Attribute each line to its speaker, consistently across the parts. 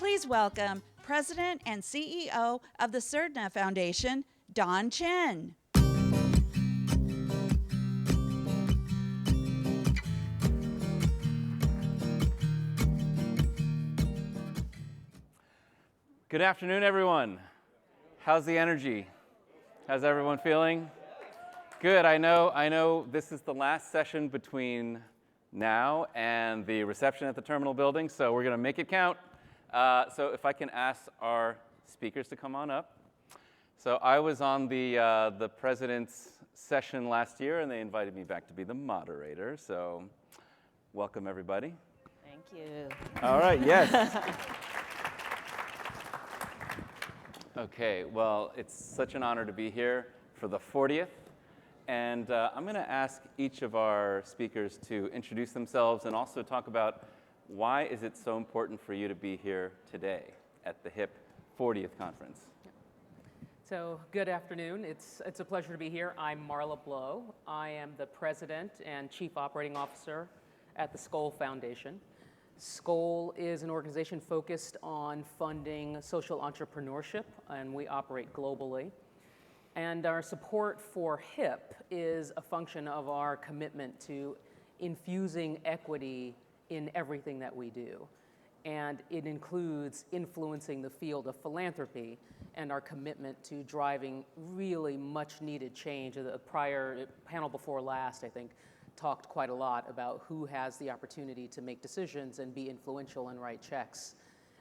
Speaker 1: Please welcome President and CEO of the Surdna Foundation, Don Chen.
Speaker 2: Good afternoon, everyone. How's the energy? How's everyone feeling? Good. I know this is the last session between now and the reception at the terminal building, so we're going to make it count. So if I can ask our speakers to come on up. So I was on the president's session last year, and they invited me back to be the moderator. So welcome, everybody.
Speaker 3: Thank you.
Speaker 2: All right. Yes. Okay, well, it's such an honor to be here for the 40th, and I'm going to ask each of our speakers to introduce themselves and also talk about why is it so important for you to be here today at the HIP 40th conference.
Speaker 4: So good afternoon. It's a pleasure to be here. I'm Marla Blow. I am the President and Chief Operating Officer at the Skoll Foundation. Skoll is an organization focused on funding social entrepreneurship, and we operate globally. And our support for HIP is a function of our commitment to infusing equity in everything that we do. And it includes influencing the field of philanthropy and our commitment to driving really much needed change. The prior panel before last, I think, talked quite a lot about who has the opportunity to make decisions and be influential and write checks,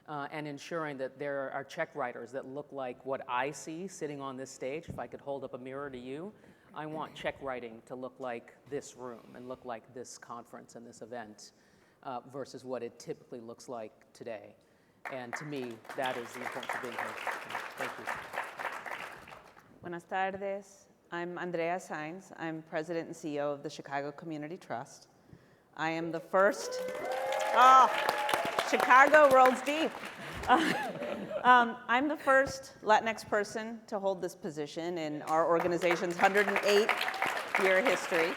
Speaker 4: and ensuring that there are check writers that look like what I see sitting on this stage. If I could hold up a mirror to you, I want check writing to look like this room and look like this conference and this event versus what it typically looks like today. And to me, that is the importance of being here. Thank you.
Speaker 3: Buenas tardes. I'm Andrea Sainz. I'm President and CEO of the Chicago Community Trust. I am the first, Chicago rolls deep. I'm the first Latinx person to hold this position in our organization's 108-year history.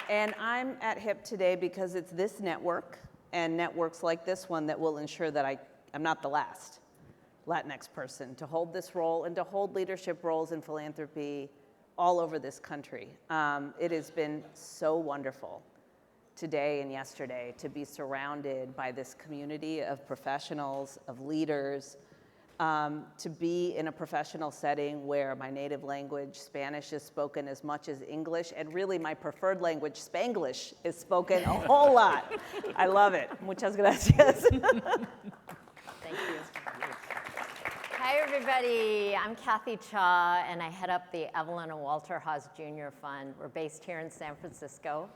Speaker 3: And I'm at HIP today because it's this network and networks like this one that will ensure that I'm not the last Latinx person to hold this role and to hold leadership roles in philanthropy all over this country. It has been so wonderful today and yesterday to be surrounded by this community of professionals, of leaders, to be in a professional setting where my native language, Spanish, is spoken as much as English, and really my preferred language, Spanglish, is spoken a whole lot. I love it. Muchas gracias.
Speaker 5: Thank you. Hi, everybody. I'm Kathy Cha, and I head up the Evelyn and Walter Haas Jr. Fund. We're based here in San Francisco.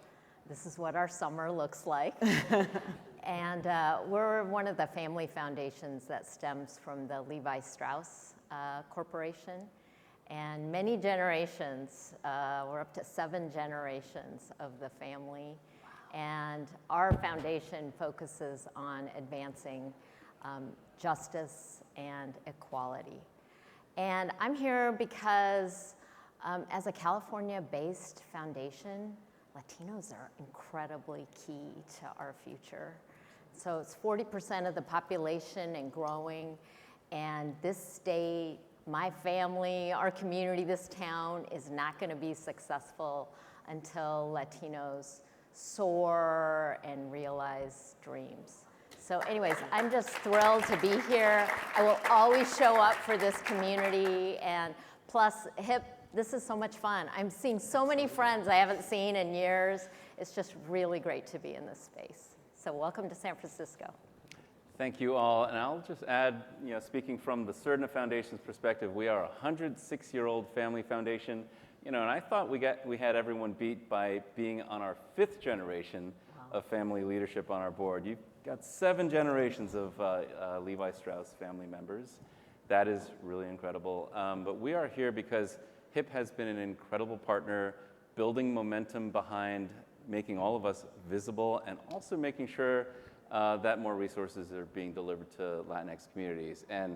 Speaker 5: This is what our summer looks like. And we're one of the family foundations that stems from the Levi Strauss Corporation. And many generations, we're up to 7 generations of the family. And our foundation focuses on advancing justice and equality. And I'm here because as a California-based foundation, Latinos are incredibly key to our future. So it's 40% of the population and growing. And this state, my family, our community, this town is not going to be successful until Latinos soar and realize dreams. So anyways, I'm just thrilled to be here. I will always show up for this community, and plus HIP, this is so much fun. I'm seeing so many friends I haven't seen in years. It's just really great to be in this space. So welcome to San Francisco.
Speaker 2: Thank you all, and I'll just add, speaking from the Surdna Foundation's perspective, we are a 106-year-old family foundation, and I thought we had everyone beat by being on our 5th generation of family leadership on our board. You've got 7 generations of Levi Strauss family members. That is really incredible. But we are here because HIP has been an incredible partner, building momentum behind making all of us visible and also making sure that more resources are being delivered to Latinx communities. And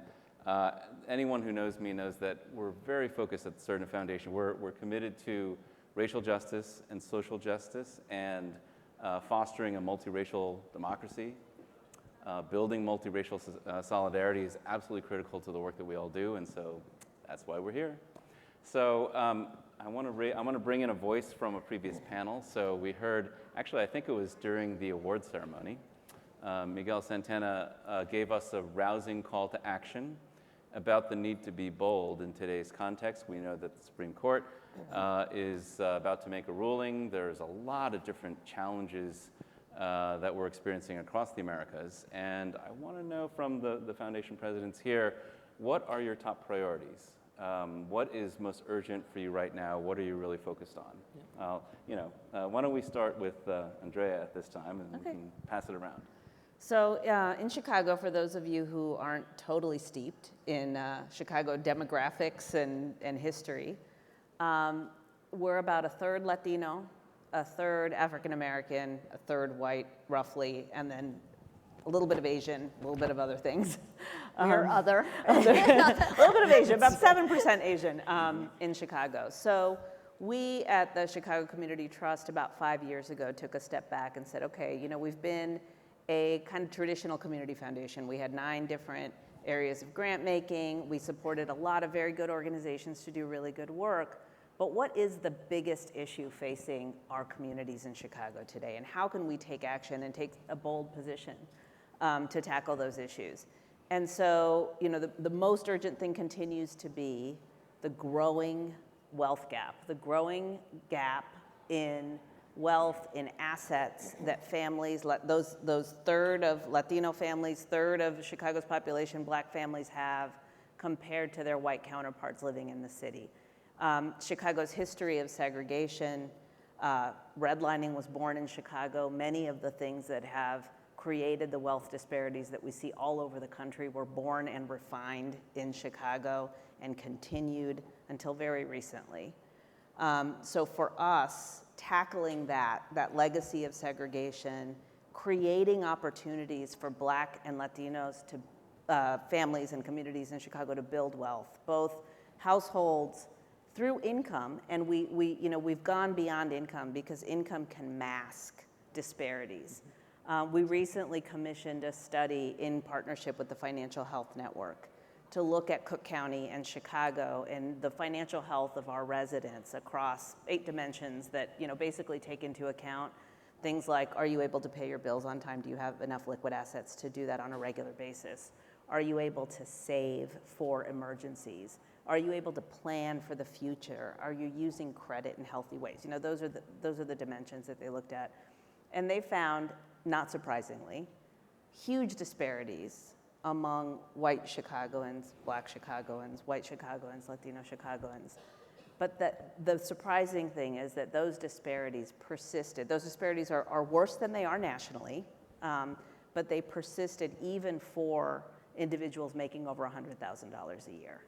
Speaker 2: anyone who knows me knows that we're very focused at the Surdna Foundation. We're committed to racial justice and social justice and fostering a multiracial democracy. building multiracial solidarity is absolutely critical to the work that we all do, and so that's why we're here. So I want to bring in a voice from a previous panel. So we heard, actually I think it was during the award ceremony, Miguel Santana gave us a rousing call to action about the need to be bold in today's context. We know that the Supreme Court is about to make a ruling. There's a lot of different challenges that we're experiencing across the Americas. And I want to know from the foundation presidents here, what are your top priorities? What is most urgent for you right now? What are you really focused on? Why don't we start with Andrea at this time, and we can pass it around.
Speaker 3: So in Chicago, for those of you who aren't totally steeped in Chicago demographics and history, we're about a third Latino, a third African American, a third white, roughly, and then a little bit of Asian, a little bit of other things.
Speaker 5: Or other.
Speaker 3: A little bit of Asian, about 7% Asian in Chicago. So we at the Chicago Community Trust about 5 years ago took a step back and said, okay, we've been a kind of traditional community foundation. We had 9 different areas of grant making. We supported a lot of very good organizations to do really good work. But what is the biggest issue facing our communities in Chicago today? And how can we take action and take a bold position to tackle those issues? And so, the most urgent thing continues to be the growing wealth gap, the growing gap in wealth, in assets that families, those third of Latino families, third of Chicago's population, Black families have compared to their white counterparts living in the city. Chicago's history of segregation, redlining was born in Chicago. Many of the things that have created the wealth disparities that we see all over the country were born and refined in Chicago and continued until very recently. So for us, tackling that legacy of segregation, creating opportunities for Black and Latinos to families and communities in Chicago to build wealth, both households through income, and we've gone beyond income because income can mask disparities. We recently commissioned a study in partnership with the Financial Health Network to look at Cook County and Chicago and the financial health of our residents across 8 dimensions that basically take into account things like, are you able to pay your bills on time? Do you have enough liquid assets to do that on a regular basis? Are you able to save for emergencies? Are you able to plan for the future? Are you using credit in healthy ways? Those are the dimensions that they looked at. And they found, not surprisingly, huge disparities among white Chicagoans, Black Chicagoans, white Chicagoans, Latino Chicagoans. But the surprising thing is that those disparities persisted. Those disparities are worse than they are nationally, but they persisted even for individuals making over $100,000 a year.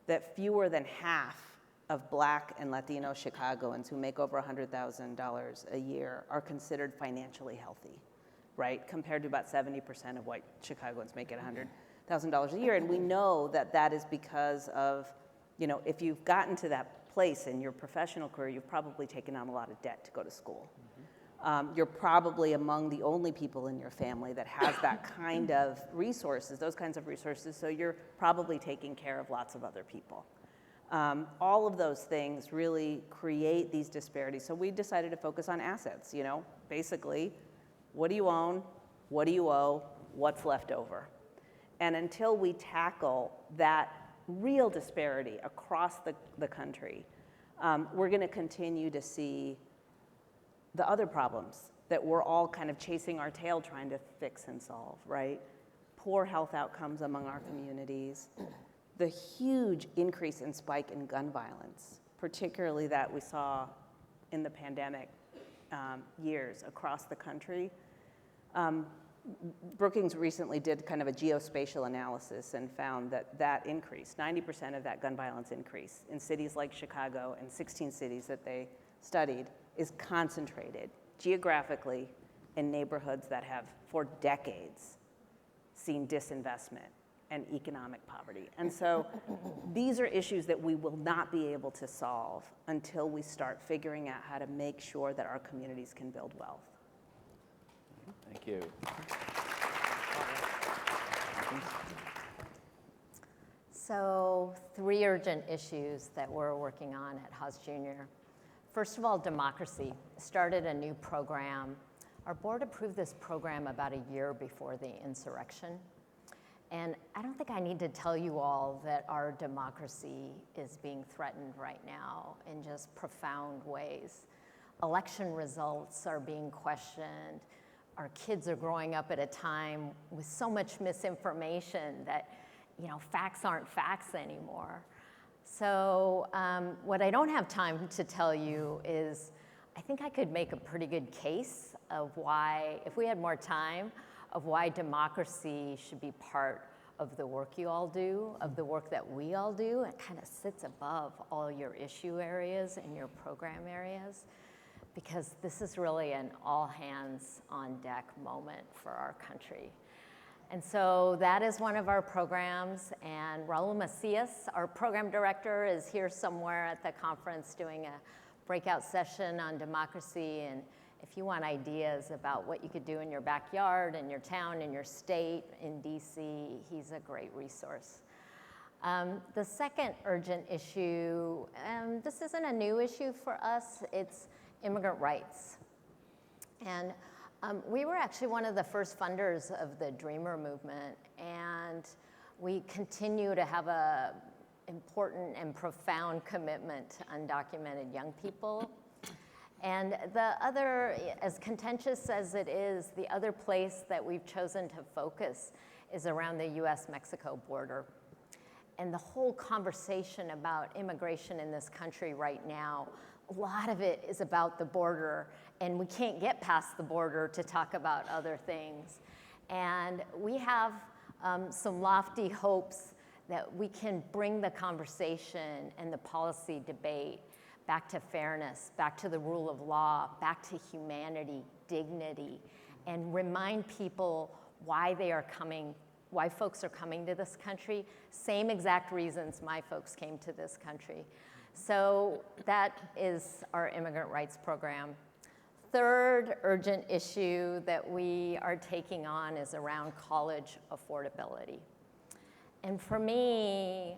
Speaker 3: That fewer than half of Black and Latino Chicagoans who make over $100,000 a year are considered financially healthy, right? Compared to about 70% of white Chicagoans making $100,000 a year. And we know that is because of, if you've gotten to that place in your professional career, you've probably taken on a lot of debt to go to school. You're probably among the only people in your family that has that kind of resources, those kinds of resources, so you're probably taking care of lots of other people. All of those things really create these disparities. So we decided to focus on assets, basically, what do you own, what do you owe, what's left over? And until we tackle that real disparity across the country, we're gonna continue to see the other problems that we're all kind of chasing our tail trying to fix and solve, right? Poor health outcomes among our communities, the huge increase in spike in gun violence, particularly that we saw in the pandemic years across the country. Brookings recently did kind of a geospatial analysis and found that increase, 90% of that gun violence increase in cities like Chicago and 16 cities that they studied is concentrated geographically in neighborhoods that have for decades seen disinvestment and economic poverty. And so these are issues that we will not be able to solve until we start figuring out how to make sure that our communities can build wealth.
Speaker 2: Thank you.
Speaker 5: So 3 urgent issues that we're working on at Haas Junior. First of all, democracy. Started a new program. Our board approved this program about a year before the insurrection. And I don't think I need to tell you all that our democracy is being threatened right now in just profound ways. Election results are being questioned. Our kids are growing up at a time with so much misinformation that, facts aren't facts anymore. So what I don't have time to tell you is I think I could make a pretty good case of why, if we had more time, of why democracy should be part of the work you all do, of the work that we all do. It kind of sits above all your issue areas and your program areas, because this is really an all hands on deck moment for our country. And so that is one of our programs, and Raul Macias, our program director, is here somewhere at the conference doing a breakout session on democracy. And if you want ideas about what you could do in your backyard, in your town, in your state, in DC, he's a great resource. The second urgent issue, this isn't a new issue for us, it's immigrant rights. And we were actually one of the first funders of the Dreamer movement, and we continue to have a important and profound commitment to undocumented young people. And the other, as contentious as it is, the other place that we've chosen to focus is around the US-Mexico border. And the whole conversation about immigration in this country right now, a lot of it is about the border, and we can't get past the border to talk about other things. And we have some lofty hopes that we can bring the conversation and the policy debate back to fairness, back to the rule of law, back to humanity, dignity, and remind people why they are coming, why folks are coming to this country, same exact reasons my folks came to this country. So that is our immigrant rights program. Third urgent issue that we are taking on is around college affordability. And for me,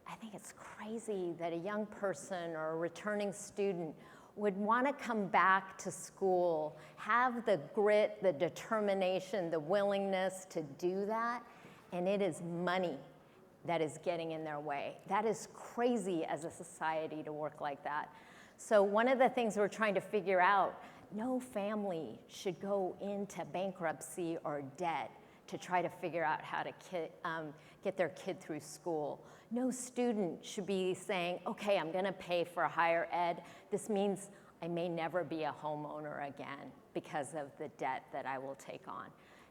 Speaker 5: I think it's crazy that a young person or a returning student would want to come back to school, have the grit, the determination, the willingness to do that, and it is money that is getting in their way. That is crazy as a society to work like that. So one of the things we're trying to figure out, no family should go into bankruptcy or debt to try to figure out how to get their kid through school. No student should be saying, okay, I'm gonna pay for higher ed. This means I may never be a homeowner again because of the debt that I will take on.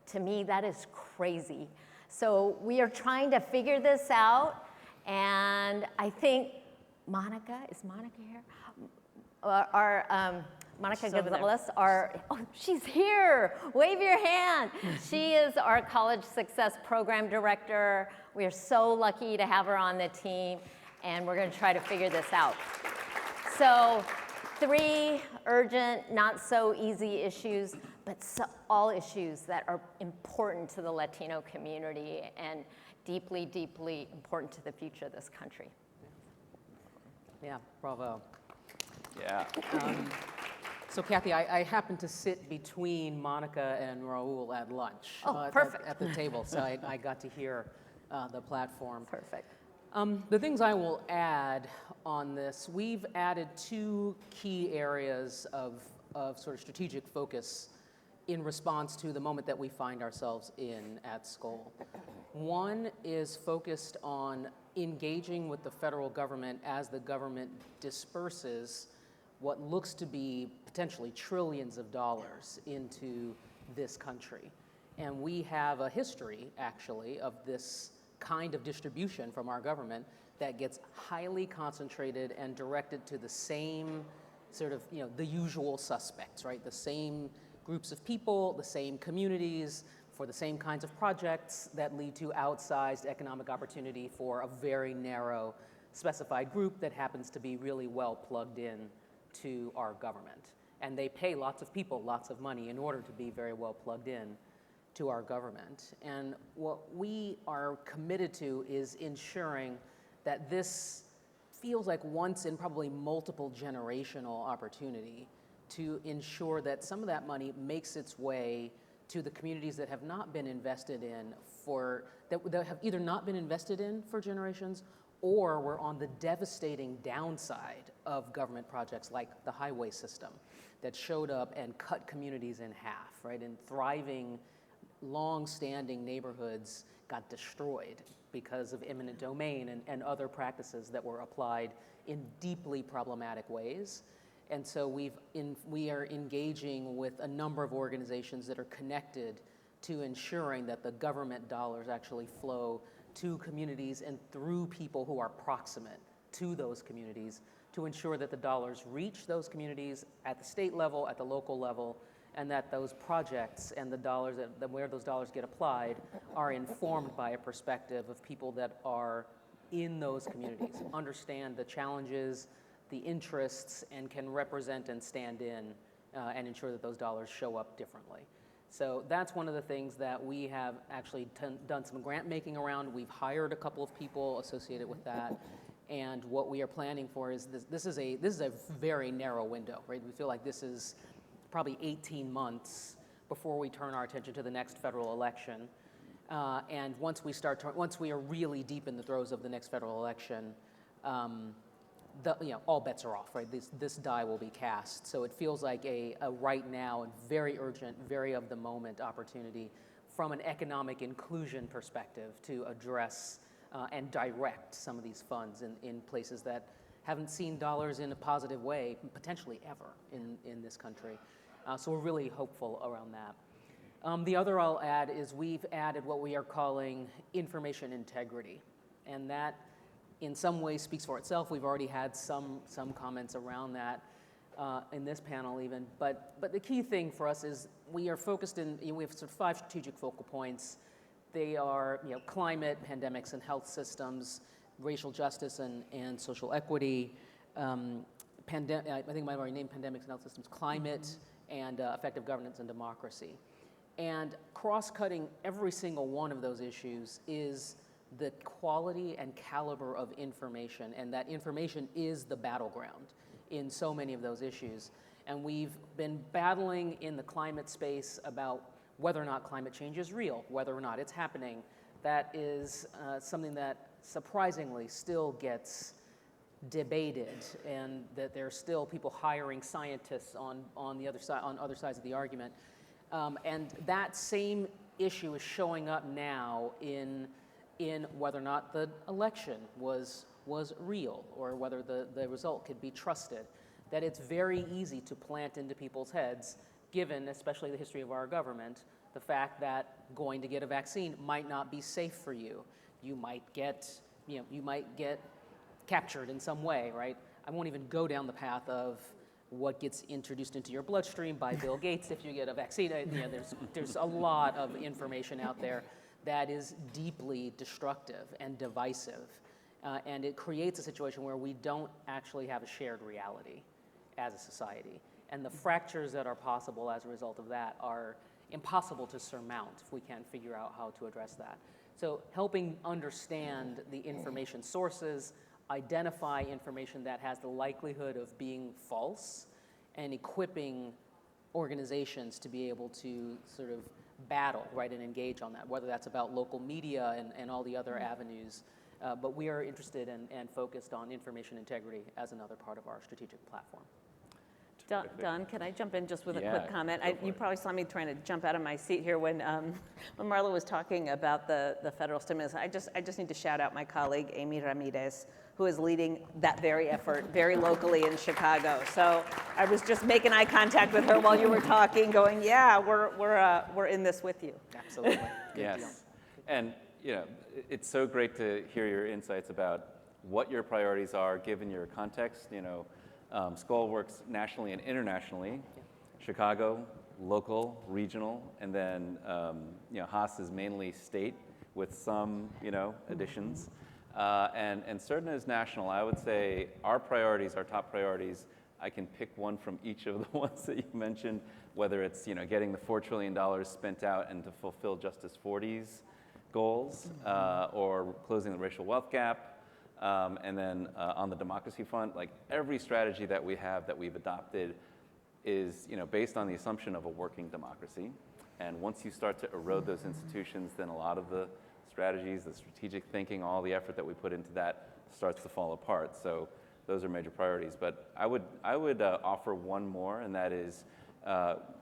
Speaker 5: To me, that is crazy. So we are trying to figure this out, and I think Monica, is Monica here? Monica Gonzalez, she's here, wave your hand. She is our College Success Program Director. We are so lucky to have her on the team, and we're gonna try to figure this out. So 3 urgent, not so easy issues, but all issues that are important to the Latino community and deeply, deeply important to the future of this country.
Speaker 4: Yeah, bravo.
Speaker 2: Yeah.
Speaker 4: So Kathy, I happen to sit between Monica and Raul at lunch.
Speaker 5: Perfect.
Speaker 4: At the table, so I got to hear the platform.
Speaker 5: Perfect.
Speaker 4: The things I will add on this, we've added 2 key areas of sort of strategic focus in response to the moment that we find ourselves in at Skoll. One is focused on engaging with the federal government as the government disperses what looks to be potentially trillions of dollars into this country. And we have a history, actually, of this kind of distribution from our government that gets highly concentrated and directed to the same sort of, the usual suspects, right? The same groups of people, the same communities, for the same kinds of projects that lead to outsized economic opportunity for a very narrow specified group that happens to be really well plugged in to our government. And they pay lots of people lots of money in order to be very well plugged in to our government. And what we are committed to is ensuring that this feels like once in probably multiple generational opportunity to ensure that some of that money makes its way to the communities that have not been invested in that have either not been invested in for generations, or were on the devastating downside of government projects like the highway system that showed up and cut communities in half, right? And thriving, long-standing neighborhoods got destroyed because of eminent domain and other practices that were applied in deeply problematic ways. And so we are engaging with a number of organizations that are connected to ensuring that the government dollars actually flow to communities and through people who are proximate to those communities to ensure that the dollars reach those communities at the state level, at the local level, and that those projects and the dollars, that where those dollars get applied, are informed by a perspective of people that are in those communities, understand the challenges, the interests, and can represent and stand in and ensure that those dollars show up differently. So that's one of the things that we have actually done some grant making around. We've hired a couple of people associated with that. And what we are planning for is this is a very narrow window, right? We feel like this is probably 18 months before we turn our attention to the next federal election. And once we are really deep in the throes of the next federal election, all bets are off, right? This die will be cast. So it feels like a right now and very urgent, very of the moment opportunity from an economic inclusion perspective to address and direct some of these funds in places that haven't seen dollars in a positive way, potentially ever in this country. So we're really hopeful around that. The other I'll add is we've added what we are calling information integrity. And that in some ways speaks for itself. We've already had some comments around that in this panel even. But the key thing for us is we are focused we have sort of 5 strategic focal points. They are climate, pandemics and health systems, racial justice and social equity, I think I've already named pandemics and health systems, climate, and effective governance and democracy. And cross-cutting every single one of those issues is the quality and caliber of information, and that information is the battleground in so many of those issues. And we've been battling in the climate space about whether or not climate change is real, whether or not it's happening. That is something that surprisingly still gets debated, and that there are still people hiring scientists on the other side, on other sides of the argument. And that same issue is showing up now in whether or not the election was real, or whether the result could be trusted. That it's very easy to plant into people's heads, given especially the history of our government, the fact that going to get a vaccine might not be safe for you. You might get captured in some way, right? I won't even go down the path of what gets introduced into your bloodstream by Bill Gates if you get a vaccine. There's a lot of information out there that is deeply destructive and divisive. And it creates a situation where we don't actually have a shared reality as a society. And the fractures that are possible as a result of that are impossible to surmount if we can't figure out how to address that. So helping understand the information sources, identify information that has the likelihood of being false, and equipping organizations to be able to sort of battle, right, and engage on that, whether that's about local media and all the other avenues. But we are interested and focused on information integrity as another part of our strategic platform.
Speaker 3: Don, can I jump in just with a
Speaker 2: Yeah,
Speaker 3: quick comment?
Speaker 2: go for
Speaker 3: You
Speaker 2: it.
Speaker 3: probably saw me trying to jump out of my seat here when Marla was talking about the federal stimulus. I just need to shout out my colleague, Amy Ramirez, who is leading that very effort very locally in Chicago. So I was just making eye contact with her while you were talking, going, yeah, we're in this with you.
Speaker 4: Absolutely. Good deal.
Speaker 2: Yes. And it's so great to hear your insights about what your priorities are given your context. Skoll works nationally and internationally. Chicago, local, regional, and then Haas is mainly state with some additions. And Cerna is national. I would say our priorities, our top priorities, I can pick one from each of the ones that you mentioned. whether it's getting the $4 trillion spent out and to fulfill Justice 40's goals, or closing the racial wealth gap, and then on the democracy front, like every strategy that we have that we've adopted is based on the assumption of a working democracy. And once you start to erode those institutions, then a lot of the strategies, the strategic thinking, all the effort that we put into that starts to fall apart. So those are major priorities. But I would offer one more, and that is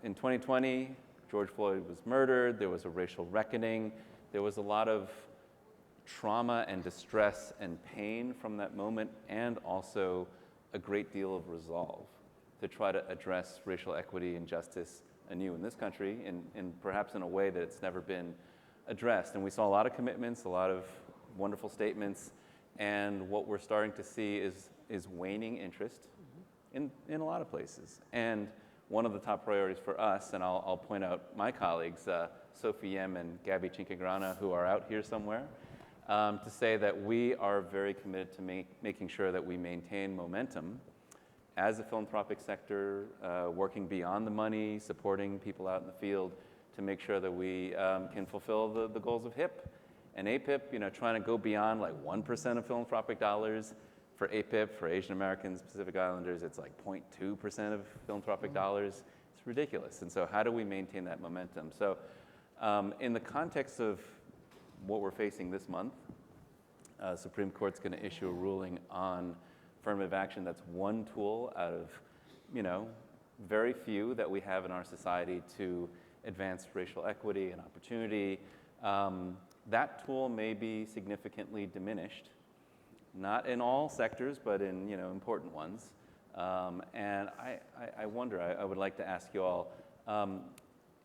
Speaker 2: in 2020, George Floyd was murdered. There was a racial reckoning. There was a lot of trauma and distress and pain from that moment, and also a great deal of resolve to try to address racial equity and justice anew in this country, and perhaps in a way that it's never been addressed. And we saw a lot of commitments, a lot of wonderful statements, and what we're starting to see is waning interest in a lot of places. And one of the top priorities for us, and I'll point out my colleagues, Sophie Yem and Gabby Chincagrana, who are out here somewhere, to say that we are very committed to making sure that we maintain momentum as a philanthropic sector, working beyond the money, supporting people out in the field to make sure that we can fulfill the goals of HIP. And APIP, trying to go beyond like 1% of philanthropic dollars. For APIP, for Asian Americans, Pacific Islanders, it's like 0.2% of philanthropic dollars. It's ridiculous. And so how do we maintain that momentum? So in the context of what we're facing this month, Supreme Court's going to issue a ruling on affirmative action. That's one tool out of, very few that we have in our society to advance racial equity and opportunity. That tool may be significantly diminished, not in all sectors, but in important ones. And I wonder, I would like to ask you all,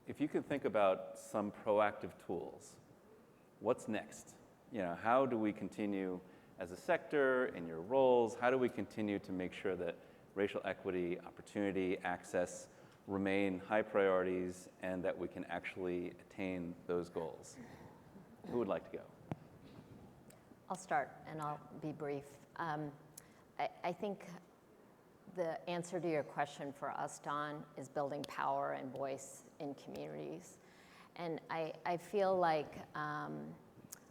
Speaker 2: if you could think about some proactive tools, what's next? How do we continue as a sector, in your roles, how do we continue to make sure that racial equity, opportunity, access remain high priorities and that we can actually attain those goals? Who would like to go?
Speaker 5: I'll start, and I'll be brief. I think the answer to your question for us, Don, is building power and voice in communities. And I feel like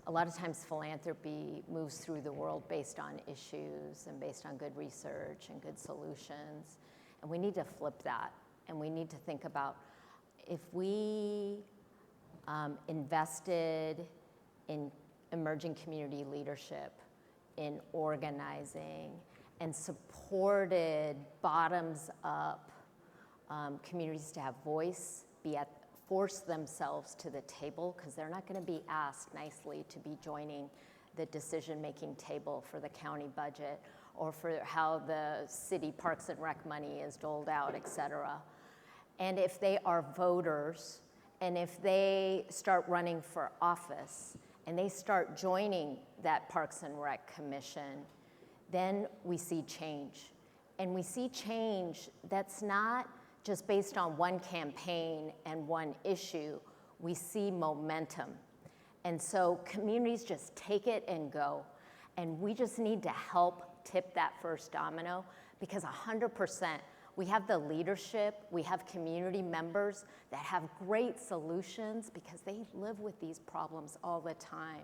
Speaker 5: a lot of times philanthropy moves through the world based on issues and based on good research and good solutions. And we need to flip that. And we need to think about if we invested in emerging community leadership, in organizing, and supported bottoms up communities to have voice, force themselves to the table, because they're not going to be asked nicely to be joining the decision-making table for the county budget or for how the city parks and rec money is doled out, et cetera. And if they are voters, and if they start running for office, and they start joining that Parks and Rec Commission, then we see change. And we see change that's not just based on one campaign and one issue. We see momentum. And so communities just take it and go. And we just need to help tip that first domino, because 100%, we have the leadership, we have community members that have great solutions because they live with these problems all the time.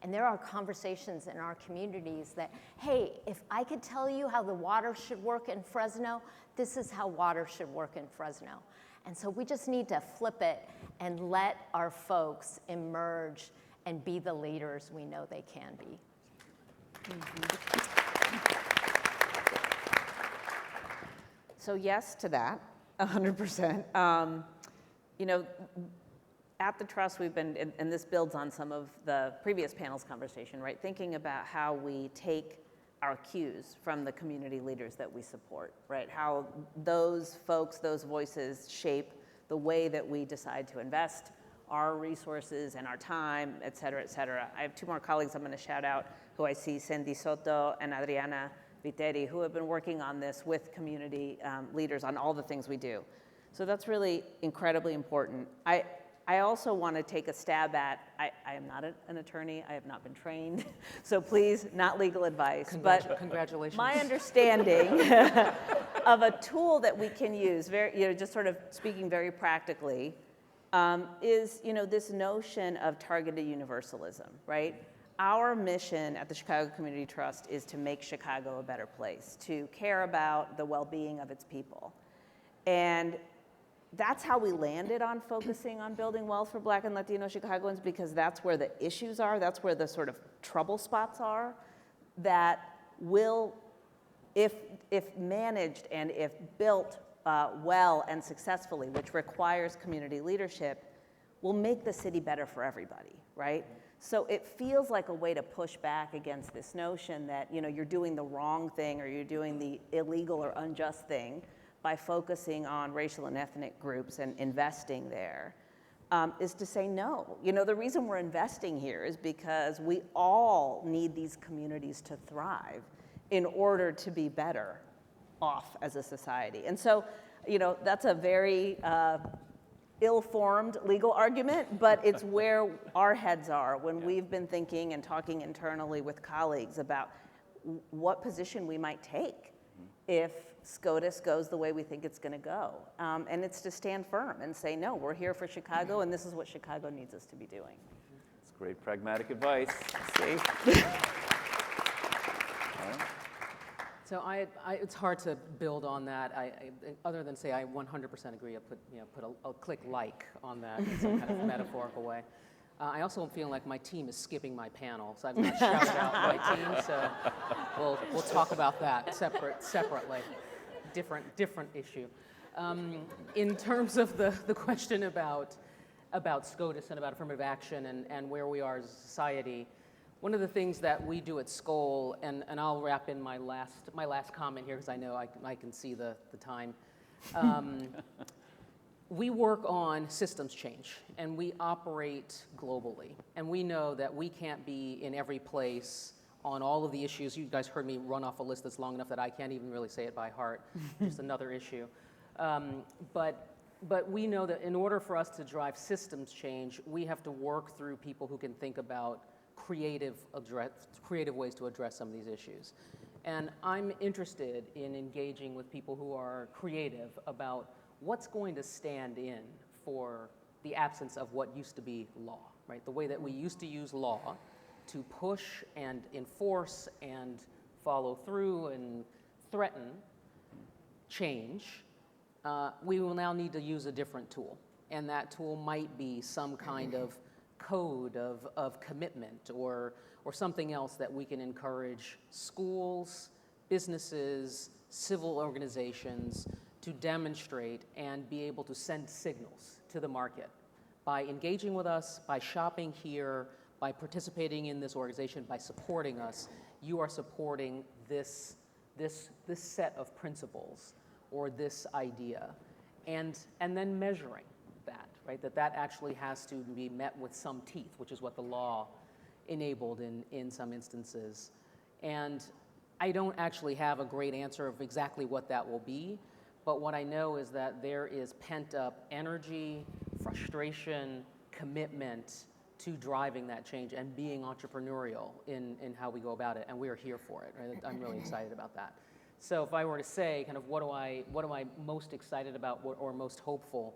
Speaker 5: And there are conversations in our communities that, hey, if I could tell you how the water should work in Fresno, this is how water should work in Fresno. And so we just need to flip it and let our folks emerge and be the leaders we know they can be.
Speaker 3: So yes to that, 100%. At the Trust, we've been, and this builds on some of the previous panel's conversation, right? Thinking about how we take our cues from the community leaders that we support, right? How those folks, those voices shape the way that we decide to invest our resources and our time, et cetera, et cetera. I have two more colleagues I'm gonna shout out who I see, Cindy Soto and Adriana Viteri, who have been working on this with community leaders on all the things we do. So that's really incredibly important. I also want to take a stab at, I am not an attorney, I have not been trained, so please, not legal advice. But
Speaker 4: Congratulations.
Speaker 3: my understanding of a tool that we can use, just sort of speaking very practically, is this notion of targeted universalism, right? Our mission at the Chicago Community Trust is to make Chicago a better place, to care about the well-being of its people. And that's how we landed on focusing on building wealth for Black and Latino Chicagoans, because that's where the issues are, that's where the sort of trouble spots are, that will, if managed and if built well and successfully, which requires community leadership, will make the city better for everybody, right? So it feels like a way to push back against this notion that you're doing the wrong thing or you're doing the illegal or unjust thing by focusing on racial and ethnic groups and investing there, is to say no. The reason we're investing here is because we all need these communities to thrive in order to be better off as a society. And so, that's a very ill-formed legal argument, but it's where our heads are when we've been thinking and talking internally with colleagues about what position we might take if SCOTUS goes the way we think it's going to go. And it's to stand firm and say, no, we're here for Chicago, and this is what Chicago needs us to be doing.
Speaker 2: It's great pragmatic advice.
Speaker 3: See?
Speaker 4: So it's hard to build on that. Other than say I 100% agree. I I'll click like on that in some kind of metaphorical way. I also am feeling like my team is skipping my panel, so I've not shouted out my team. So we'll talk about that separately. Different issue. In terms of the question about SCOTUS and about affirmative action and where we are as a society, one of the things that we do at SCOLE, and I'll wrap in my last comment here because I know I can see the time. We work on systems change, and we operate globally. And we know that we can't be in every place on all of the issues. You guys heard me run off a list that's long enough that I can't even really say it by heart. Just another issue. But we know that in order for us to drive systems change, we have to work through people who can think about creative ways to address some of these issues. And I'm interested in engaging with people who are creative about what's going to stand in for the absence of what used to be law, right? The way that we used to use law to push and enforce and follow through and threaten change, we will now need to use a different tool. And that tool might be some kind of code of commitment or something else that we can encourage schools, businesses, civil organizations to demonstrate and be able to send signals to the market by engaging with us, by shopping here, by participating in this organization, by supporting us. You are supporting this set of principles or this idea, and then measuring that, right? That actually has to be met with some teeth, which is what the law enabled in some instances. And I don't actually have a great answer of exactly what that will be, but what I know is that there is pent-up energy, frustration, commitment to driving that change and being entrepreneurial in how we go about it, and we are here for it, right? I'm really excited about that. So if I were to say kind of what am I most excited about or most hopeful,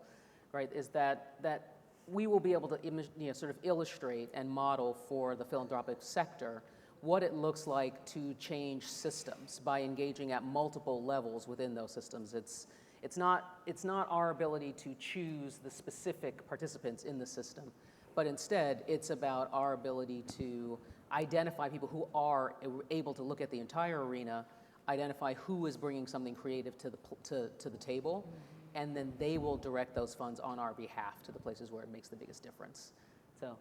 Speaker 4: right, is that we will be able to sort of illustrate and model for the philanthropic sector what it looks like to change systems by engaging at multiple levels within those systems. It's not our ability to choose the specific participants in the system, but instead it's about our ability to identify people who are able to look at the entire arena, identify who is bringing something creative to the table, and then they will direct those funds on our behalf to the places where it makes the biggest difference. So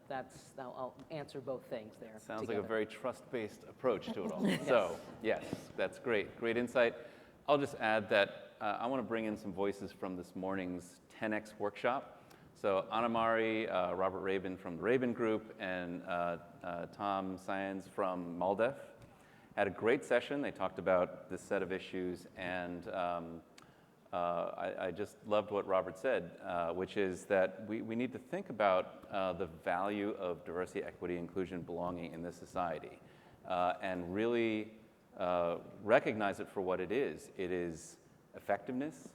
Speaker 4: I'll answer both things there.
Speaker 2: Sounds
Speaker 4: together.
Speaker 2: like a very trust-based approach to it all. So, yes, that's great. Great insight. I'll just add that I want to bring in some voices from this morning's 10X workshop. So Anamari, Robert Rabin from the Rabin Group, and Tom Syens from MALDEF had a great session. They talked about this set of issues, and I just loved what Robert said, which is that we need to think about the value of diversity, equity, inclusion, belonging in this society, and really recognize it for what it is. It is effectiveness,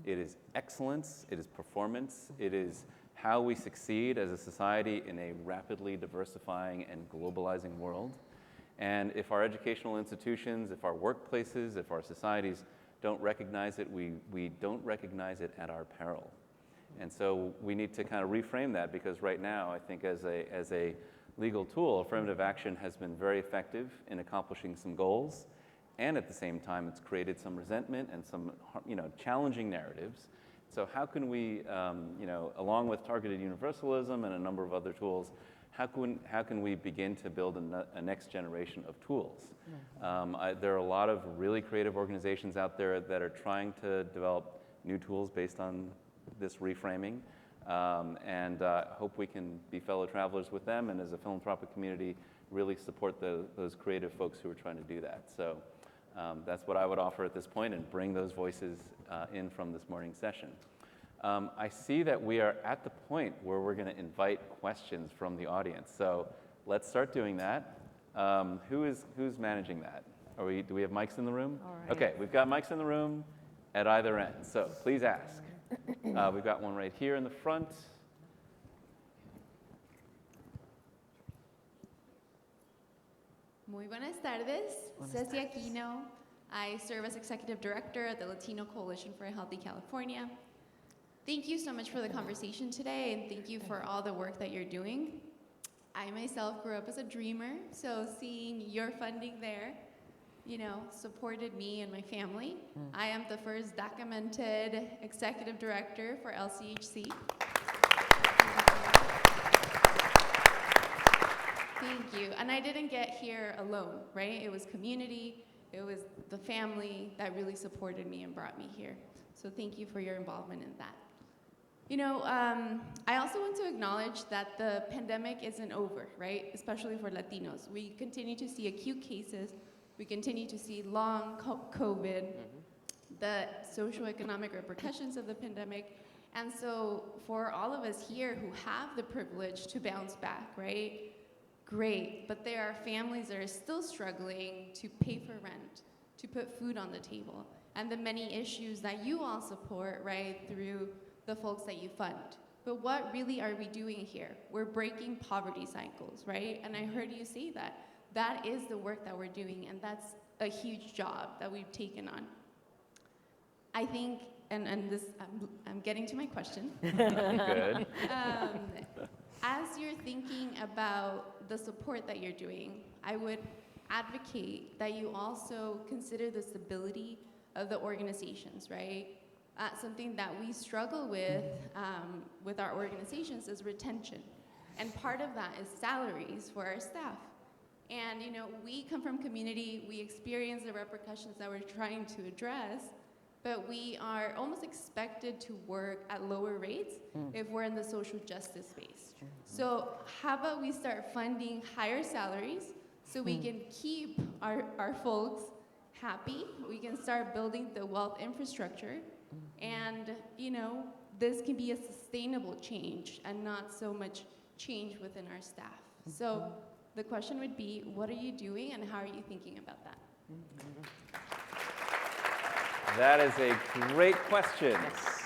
Speaker 2: it is excellence, it is performance, it is how we succeed as a society in a rapidly diversifying and globalizing world. And if our educational institutions, if our workplaces, if our societies don't recognize it, we don't recognize it at our peril. And so we need to kind of reframe that, because right now, I think as a legal tool, affirmative action has been very effective in accomplishing some goals, and at the same time, it's created some resentment and some challenging narratives. So how can we, along with targeted universalism and a number of other tools, how can we begin to build a next generation of tools? There are a lot of really creative organizations out there that are trying to develop new tools based on this reframing, and hope we can be fellow travelers with them, and as a philanthropic community, really support those creative folks who are trying to do that. So that's what I would offer at this point, and bring those voices in from this morning's session. I see that we are at the point where we're going to invite questions from the audience. So let's start doing that. Who's managing that? Do we have mics in the room?
Speaker 5: All right.
Speaker 2: Okay, we've got mics in the room at either end. So please ask. We've got one right here in the front.
Speaker 6: Muy buenas tardes. Ceci Aquino. I serve as Executive Director at the Latino Coalition for a Healthy California. Thank you so much for the conversation today, and thank you for all the work that you're doing. I myself grew up as a dreamer, so seeing your funding there, supported me and my family. I am the first documented Executive Director for LCHC. Thank you. And I didn't get here alone, right? It was community, it was the family that really supported me and brought me here. So thank you for your involvement in that. I also want to acknowledge that the pandemic isn't over, right? Especially for Latinos. We continue to see acute cases. We continue to see long COVID, the socioeconomic repercussions of the pandemic. And so for all of us here who have the privilege to bounce back, right? Great, but there are families that are still struggling to pay for rent, to put food on the table, and the many issues that you all support, right, through the folks that you fund. But what really are we doing here? We're breaking poverty cycles, right? And I heard you say that. That is the work that we're doing, and that's a huge job that we've taken on. I think, and this, I'm getting to my question.
Speaker 2: Good.
Speaker 6: As you're thinking about the support that you're doing, I would advocate that you also consider the stability of the organizations, right? Something that we struggle with our organizations is retention. And part of that is salaries for our staff. And we come from community, we experience the repercussions that we're trying to address, but we are almost expected to work at lower rates if we're in the social justice space. So how about we start funding higher salaries so we can keep our folks happy, we can start building the wealth infrastructure, and this can be a sustainable change and not so much change within our staff. So the question would be, what are you doing and how are you thinking about that?
Speaker 2: That is a great question.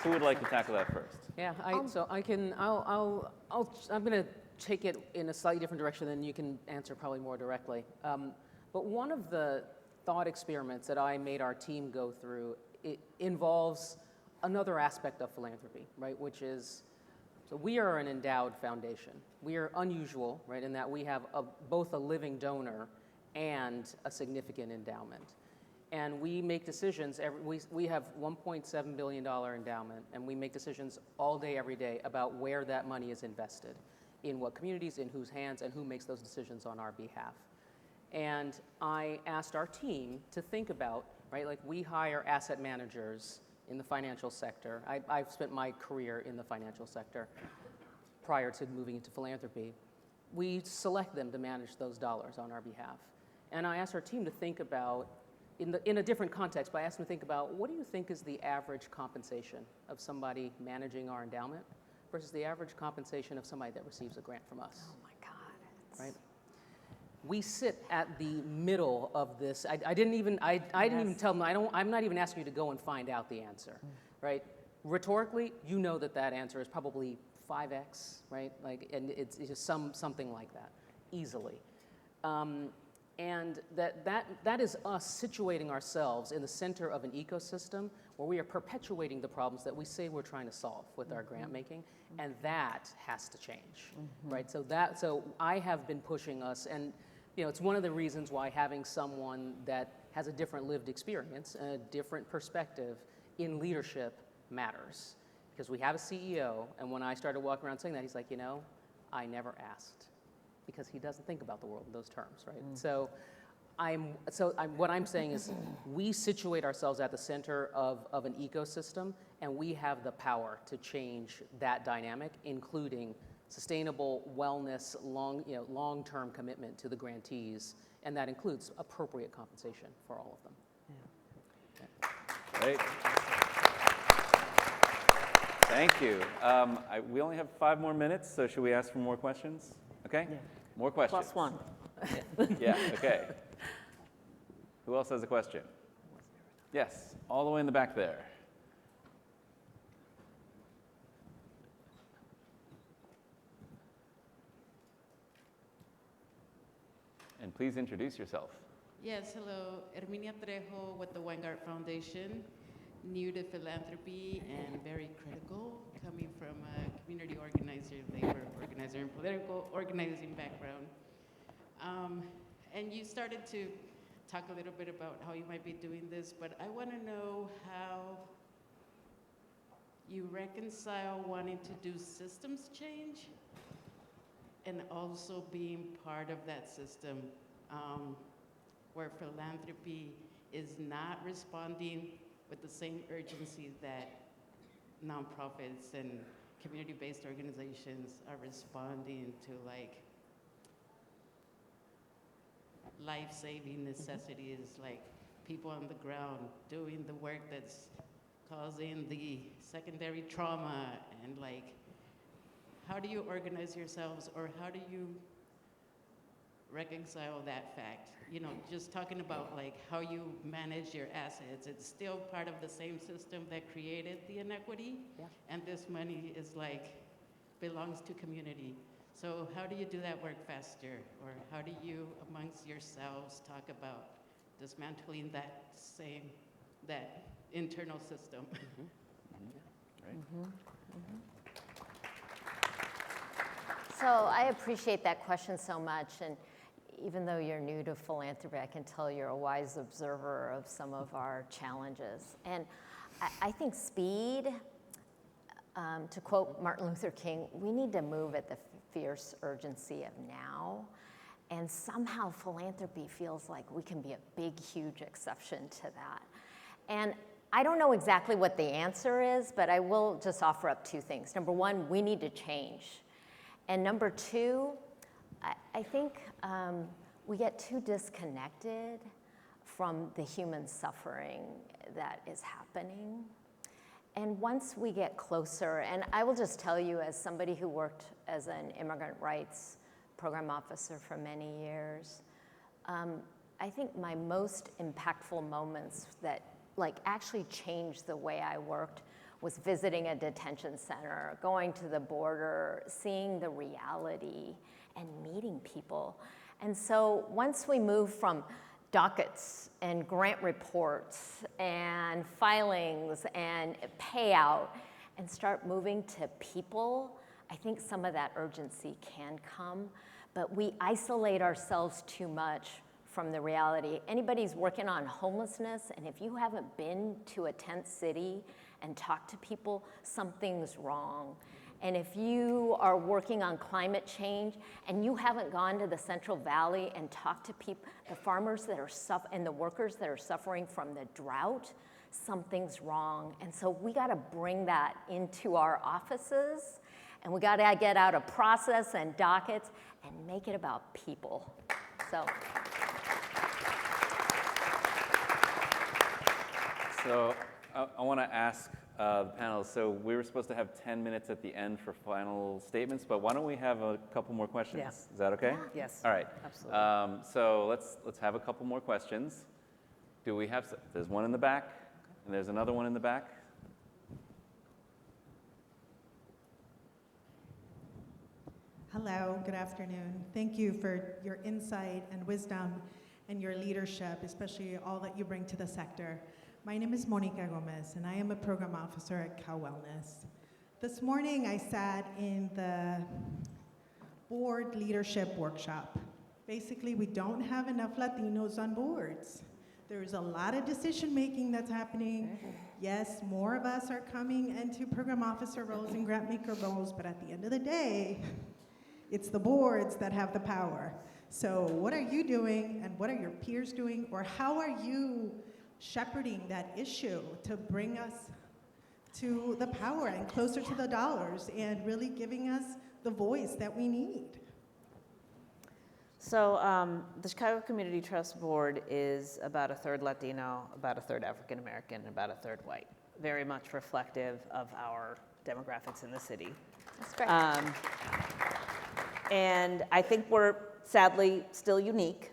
Speaker 2: Who would like to tackle that first?
Speaker 4: Yeah, I'm going to take it in a slightly different direction than you can answer probably more directly. But one of the thought experiments that I made our team go through, it involves another aspect of philanthropy, right? Which is, so we are an endowed foundation. We are unusual, right, in that we have both a living donor and a significant endowment. And we make decisions, we have $1.7 billion endowment, and we make decisions all day, every day about where that money is invested, in what communities, in whose hands, and who makes those decisions on our behalf. And I asked our team to think about, right, like we hire asset managers in the financial sector. I've spent my career in the financial sector prior to moving into philanthropy. We select them to manage those dollars on our behalf. And I asked our team to think about in a different context, but I asked them to think about, what do you think is the average compensation of somebody managing our endowment versus the average compensation of somebody that receives a grant from us?
Speaker 5: Oh my God.
Speaker 4: Right? We sit at the middle of this. I didn't even tell them, I'm not even asking you to go and find out the answer, right? Rhetorically, you know that answer is probably 5x, right? Like, and it's just something like that, easily. And that is us situating ourselves in the center of an ecosystem where we are perpetuating the problems that we say we're trying to solve with our grant making, and that has to change, right? So I have been pushing us, and it's one of the reasons why having someone that has a different lived experience and a different perspective in leadership matters. Because we have a CEO, and when I started walking around saying that, he's like, I never asked. Because he doesn't think about the world in those terms, right? So what I'm saying is we situate ourselves at the center of an ecosystem, and we have the power to change that dynamic, including sustainable wellness, long-term commitment to the grantees, and that includes appropriate compensation for all of them.
Speaker 2: Yeah. Great. Thank you. We only have 5 more minutes, so should we ask for more questions? Okay? Yeah. More questions.
Speaker 3: +1.
Speaker 2: Yeah, okay. Who else has a question? Yes, all the way in the back there. And please introduce yourself.
Speaker 7: Yes, hello. Herminia Trejo with the Weingart Foundation, new to philanthropy and very critical, coming from a community organizer, labor organizer, and political organizing background. And you started to talk a little bit about how you might be doing this, but I want to know how you reconcile wanting to do systems change and also being part of that system where philanthropy is not responding with the same urgency that nonprofits and community-based organizations are responding to, like, life-saving necessities, like people on the ground doing the work that's causing the secondary trauma, and like, how do you organize yourselves, or how do you reconcile that fact? Just talking about like how you manage your assets. It's still part of the same system that created the inequity, and this money is like, belongs to community. So how do you do that work faster? Or how do you, amongst yourselves, talk about dismantling that internal system?
Speaker 2: Right.
Speaker 5: So I appreciate that question so much, and even though you're new to philanthropy, I can tell you're a wise observer of some of our challenges. And I think speed, to quote Martin Luther King, we need to move at the fierce urgency of now. And somehow philanthropy feels like we can be a big, huge exception to that. And I don't know exactly what the answer is, but I will just offer up 2 things. Number 1, we need to change. And number 2, I think we get too disconnected from the human suffering that is happening. And once we get closer, and I will just tell you, as somebody who worked as an immigrant rights program officer for many years, I think my most impactful moments that actually changed the way I worked was visiting a detention center, going to the border, seeing the reality, and meeting people. And so once we move from dockets and grant reports and filings and payout and start moving to people, I think some of that urgency can come, but we isolate ourselves too much from the reality. Anybody's working on homelessness, and if you haven't been to a tent city and talked to people, something's wrong. And if you are working on climate change and you haven't gone to the Central Valley and talked to people, the farmers that are and the workers that are suffering from the drought, something's wrong. And so we gotta bring that into our offices, and we gotta get out a process and dockets and make it about people. So.
Speaker 2: So I want to ask the panelists, so we were supposed to have 10 minutes at the end for final statements, but why don't we have a couple more questions?
Speaker 3: Yeah.
Speaker 2: Is that okay?
Speaker 3: Yes.
Speaker 2: All right.
Speaker 3: Absolutely.
Speaker 2: So let's have a couple more questions. Do we have, there's one in the back, and there's another one in the back.
Speaker 8: Hello, good afternoon. Thank you for your insight and wisdom and your leadership, especially all that you bring to the sector. My name is Monica Gomez, and I am a program officer at Cal Wellness. This morning, I sat in the board leadership workshop. Basically, we don't have enough Latinos on boards. There's a lot of decision-making that's happening. Yes, more of us are coming into program officer roles and grant maker roles, but at the end of the day, it's the boards that have the power. So what are you doing, and what are your peers doing, or how are you shepherding that issue to bring us to the power and closer to the dollars and really giving us the voice that we need?
Speaker 3: So the Chicago Community Trust Board is about a third Latino, about a third African American, and about a third white. Very much reflective of our demographics in the city.
Speaker 5: That's great.
Speaker 3: And I think we're sadly still unique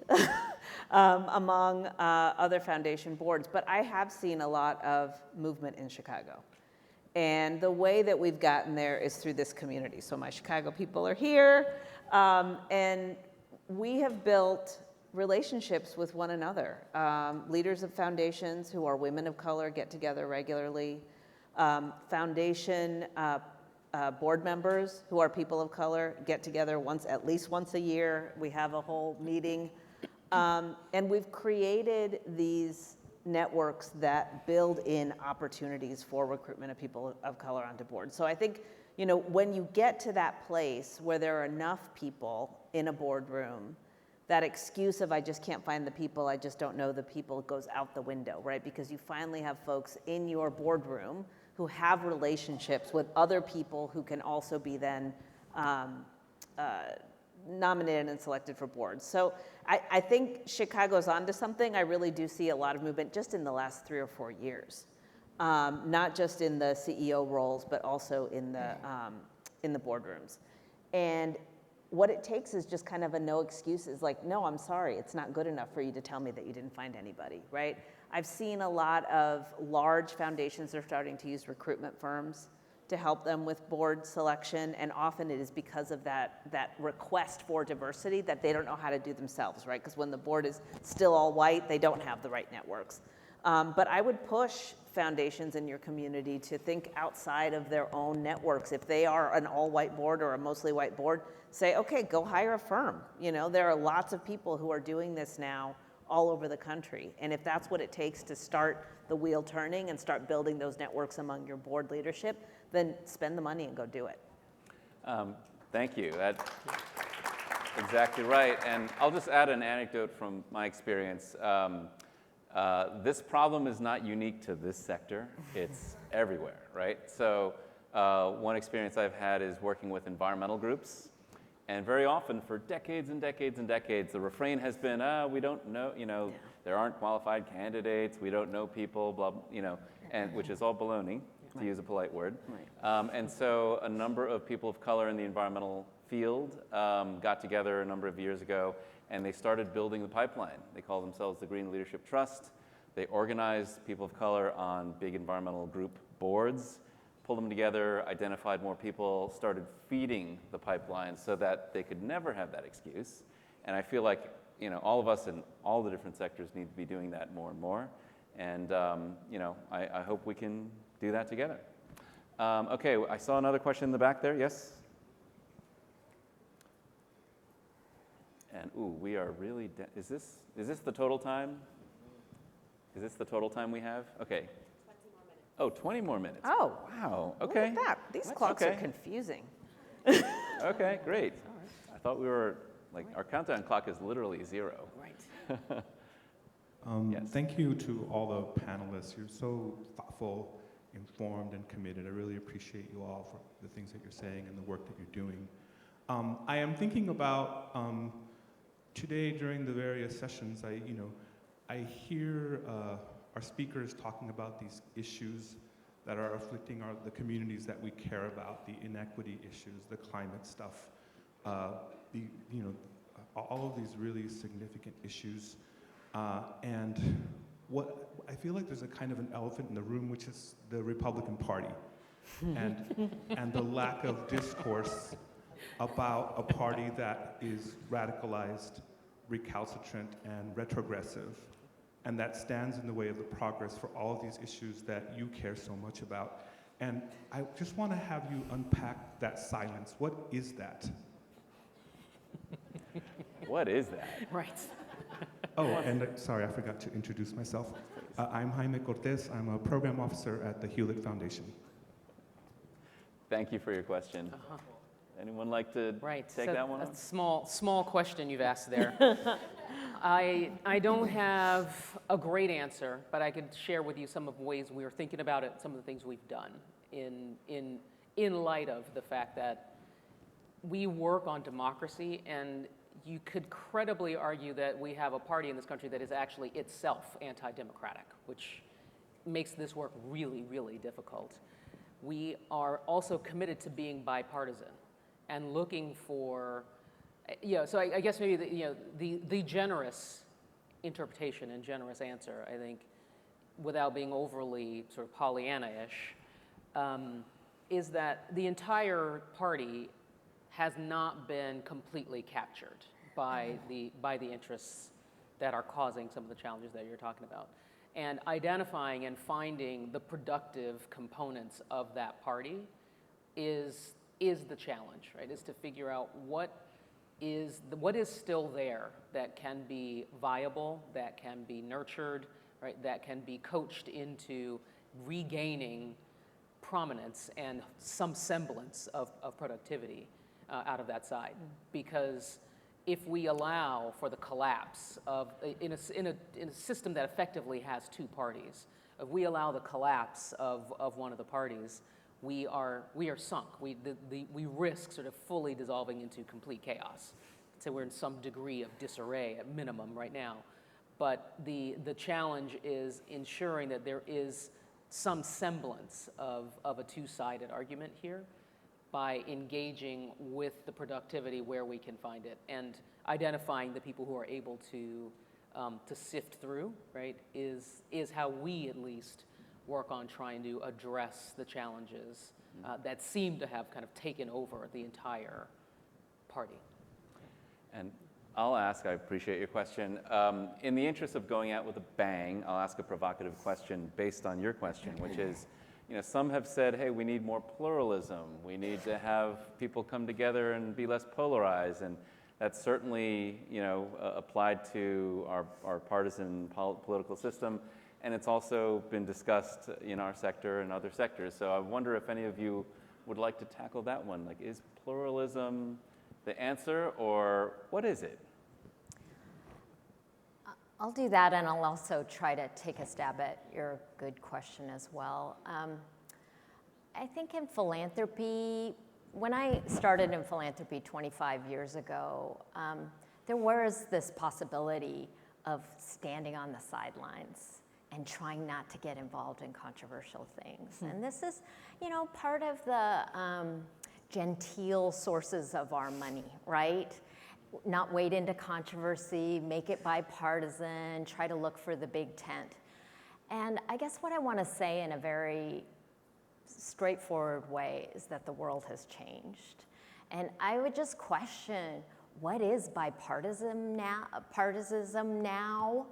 Speaker 3: among other foundation boards, but I have seen a lot of movement in Chicago. And the way that we've gotten there is through this community. So my Chicago people are here, and we have built relationships with one another. Leaders of foundations who are women of color get together regularly. Foundation board members who are people of color get together at least once a year. We have a whole meeting. And we've created these networks that build in opportunities for recruitment of people of color onto boards. So I think, you know, when you get to that place where there are enough people in a boardroom, that excuse of I just can't find the people, I just don't know the people goes out the window, right? Because you finally have folks in your boardroom who have relationships with other people who can also be then nominated and selected for boards. So I think Chicago's onto something. I really do see a lot of movement just in the last 3 or 4 years, not just in the CEO roles, but also in the boardrooms. And what it takes is just kind of a no excuses, like, no, I'm sorry, it's not good enough for you to tell me that you didn't find anybody, right? I've seen a lot of large foundations that are starting to use recruitment firms to help them with board selection, and often it is because of that request for diversity that they don't know how to do themselves, right? Because when the board is still all white, they don't have the right networks. But I would push foundations in your community to think outside of their own networks. If they are an all-white board or a mostly white board, say, okay, go hire a firm. You know, there are lots of people who are doing this now all over the country. And if that's what it takes to start the wheel turning and start building those networks among your board leadership, then spend the money and go do it.
Speaker 2: Thank you. That's exactly right. And I'll just add an anecdote from my experience. This problem is not unique to this sector. It's everywhere, right? So one experience I've had is working with environmental groups. And very often, for decades and decades and decades, the refrain has been, we don't know, you know, there aren't qualified candidates, we don't know people, blah, you know, and which is all baloney, to use a polite word. Right. And so a number of people of color in the environmental field got together a number of years ago, and they started building the pipeline. They call themselves the Green Leadership Trust. They organized people of color on big environmental group boards, pulled them together, identified more people, started feeding the pipeline so that they could never have that excuse. And I feel like, you know, all of us in all the different sectors need to be doing that more and more. And, you know, I hope we can do that together. Okay, I saw another question in the back there. Yes? And, ooh, we are really, is this the total time? Is this the total time we have? Okay. 20 more minutes. Oh, 20 more minutes.
Speaker 3: Oh.
Speaker 2: Wow, okay.
Speaker 3: Look at that. These clocks are confusing.
Speaker 2: Okay, great. I thought we were, like, our countdown clock is literally 0.
Speaker 3: Right.
Speaker 2: Yes.
Speaker 9: Thank you to all the panelists. You're so thoughtful, informed, and committed. I really appreciate you all for the things that you're saying and the work that you're doing. I am thinking about today during the various sessions. I hear our speakers talking about these issues that are afflicting the communities that we care about, the inequity issues, the climate stuff, all of these really significant issues. And what I feel like there's a kind of an elephant in the room, which is the Republican Party, and the lack of discourse about a party that is radicalized, recalcitrant, and retrogressive, and that stands in the way of the progress for all of these issues that you care so much about. And I just want to have you unpack that silence. What is that?
Speaker 2: What is that?
Speaker 4: Right.
Speaker 9: Oh, and sorry, I forgot to introduce myself. I'm Jaime Cortez. I'm a program officer at the Hewlett Foundation.
Speaker 2: Thank you for your question. Anyone like to take that one on?
Speaker 4: A small question you've asked there. I don't have a great answer, but I could share with you some of the ways we are thinking about it, some of the things we've done in light of the fact that we work on democracy, and you could credibly argue that we have a party in this country that is actually itself anti-democratic, which makes this work really, really difficult. We are also committed to being bipartisan and looking for, so I guess maybe the generous interpretation and generous answer, I think, without being overly sort of Pollyanna-ish, is that the entire party has not been completely captured by the interests that are causing some of the challenges that you're talking about. And identifying and finding the productive components of that party is the challenge, right? Is to figure out what is still there that can be viable, that can be nurtured, right? That can be coached into regaining prominence and some semblance of productivity out of that side. Because if we allow for the collapse of, in a system that effectively has two parties, if we allow the collapse of one of the parties, we are sunk. We risk sort of fully dissolving into complete chaos. So we're in some degree of disarray at minimum right now. But the challenge is ensuring that there is some semblance of a two-sided argument here by engaging with the productivity where we can find it and identifying the people who are able to sift through, right, is how we at least work on trying to address the challenges that seem to have kind of taken over the entire party.
Speaker 2: And I'll ask, I appreciate your question. In the interest of going out with a bang, I'll ask a provocative question based on your question, which is, some have said, hey, we need more pluralism. We need to have people come together and be less polarized. And that's certainly, applied to our partisan political system. And it's also been discussed in our sector and other sectors. So I wonder if any of you would like to tackle that one. Like, is pluralism the answer, or what is it?
Speaker 5: I'll do that, and I'll also try to take a stab at your good question as well. I think in philanthropy, when I started in philanthropy 25 years ago, there was this possibility of standing on the sidelines and trying not to get involved in controversial things. And this is, part of the genteel sources of our money, right? Not wade into controversy, make it bipartisan, try to look for the big tent. And I guess what I want to say in a very straightforward way is that the world has changed. And I would just question, what is bipartisan now,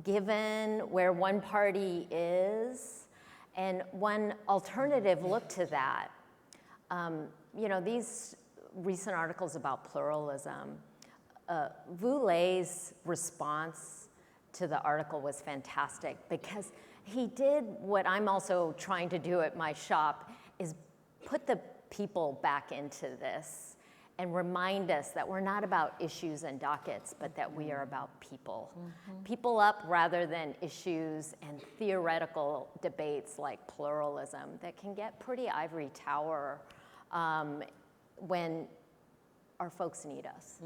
Speaker 5: given where one party is? And one alternative look to that, these recent articles about pluralism, Voulet's response to the article was fantastic because he did what I'm also trying to do at my shop, is put the people back into this and remind us that we're not about issues and dockets, but that we are about people. People up rather than issues and theoretical debates like pluralism that can get pretty ivory tower when our folks need us.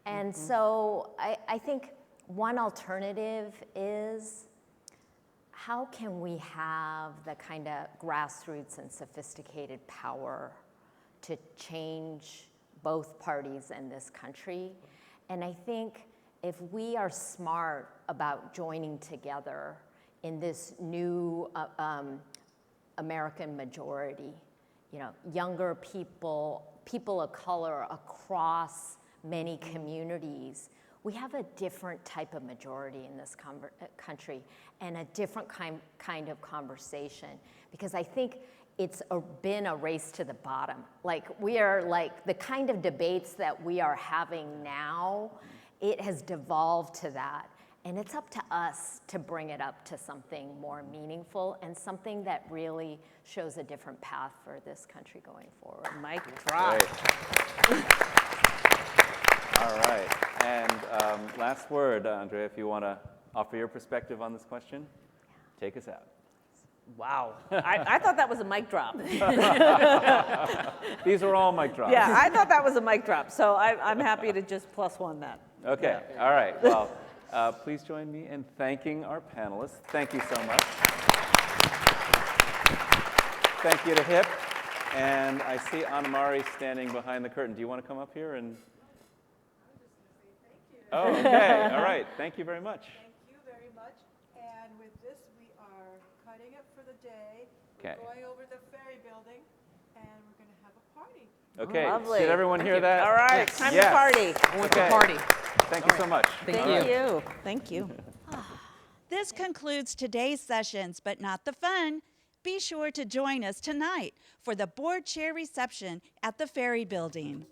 Speaker 5: And so I think one alternative is, how can we have the kind of grassroots and sophisticated power to change both parties in this country? And I think if we are smart about joining together in this new American majority, younger people, people of color across many communities, we have a different type of majority in this country and a different kind of conversation, because I think it's been a race to the bottom. Like, we are like, the kind of debates that we are having now, it has devolved to that. And it's up to us to bring it up to something more meaningful and something that really shows a different path for this country going forward.
Speaker 3: Mic drop.
Speaker 2: All right. And last word, Andrea, if you want to offer your perspective on this question, take us out.
Speaker 3: Wow. I thought that was a mic drop.
Speaker 2: These are all mic drops.
Speaker 3: Yeah, I thought that was a mic drop. So I'm happy to just +1 that.
Speaker 2: Okay. Yeah. All right. Well, please join me in thanking our panelists. Thank you so much. Thank you to HIP. And I see Anamari standing behind the curtain. Do you want to come up here and... Oh, okay. All right. Thank you very much.
Speaker 10: Thank you very much. And with this, we are cutting it for the day.
Speaker 2: Okay.
Speaker 10: We're going over the ferry building, and we're going to have a party.
Speaker 2: Okay.
Speaker 3: Lovely.
Speaker 2: Did everyone hear that?
Speaker 3: All right.
Speaker 4: Yes.
Speaker 3: Time
Speaker 2: Yes.
Speaker 3: to party.
Speaker 4: I want to party.
Speaker 2: Thank you so much.
Speaker 3: Thank you. Thank you.
Speaker 1: This concludes today's sessions, but not the fun. Be sure to join us tonight for the board chair reception at the Ferry Building.